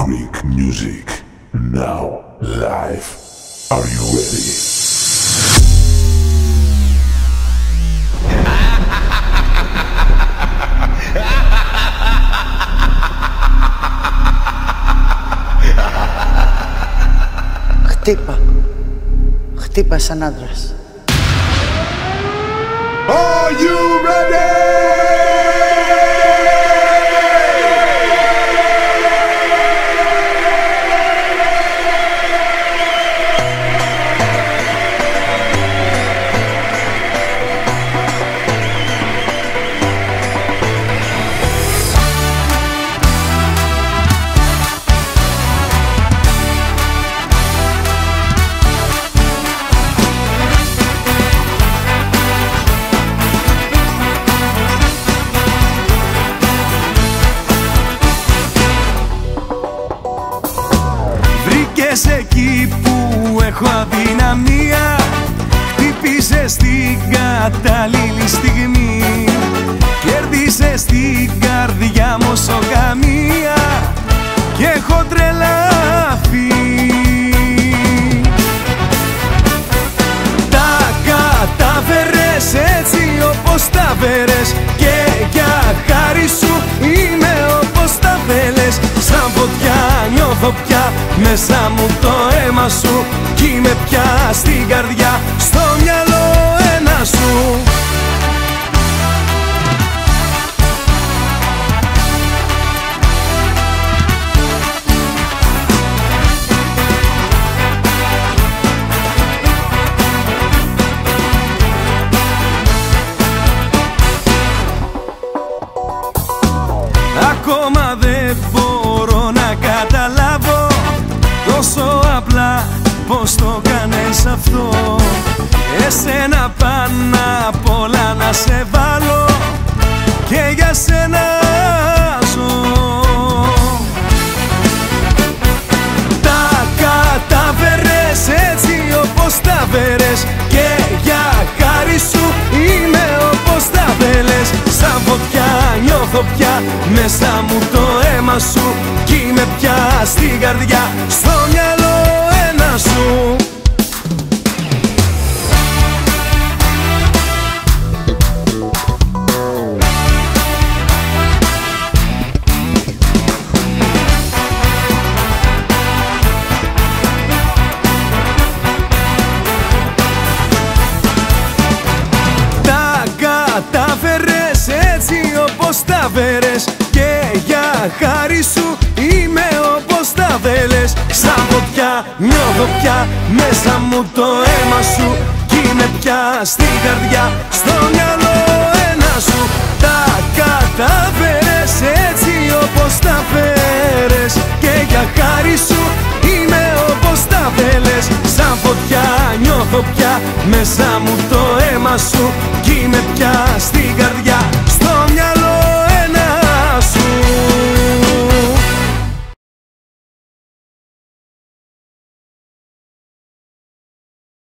Greek music, now live. Are you ready? Χτύπα. Χτύπα σαν άντρας. Are you ready? Εκεί που έχω αδυναμία, χτύπησες την κατάλληλη στιγμή. Κέρδισες την καρδιά μου όσο καμία και έχω τρελαθεί. Τα κατάφερες έτσι όπως τα φέρες και για χάρη σου είμαι όπως τα θέλες. Σαν φωτιά νιώθω πια μέσα μου το αίμα σου κι είμαι πια στην καρδιά, στο μυαλό ένα σου. Ακόμα δεν μπορώ να καταλάβω τόσο απλά πως το κάνεις αυτό. Εσένα πάνω απ' όλα να σε βάλω και για σένα ζω. Τα κατάφερες έτσι όπως τα φέρες και για χάρη σου είμαι όπως τα θέλες. Σαν φωτιά νιώθω πια μέσα μου το αίμα σου κι είμαι πια στην καρδιά, στο μυαλό ένα σου. Τα κατάφερες έτσι όπως τα φέρες και για χάρη σου είμαι όπως τα θέλες. Σαν φωτιά νιώθω πια μέσα μου το αίμα σου κι είμαι πια στην καρδιά, στο μυαλό ένα σου. Τα κατάφερες έτσι όπως τα φέρες και για χάρη σου είμαι όπως τα θέλες. Σαν φωτιά νιώθω πια μέσα μου το αίμα σου κι είμαι πια στην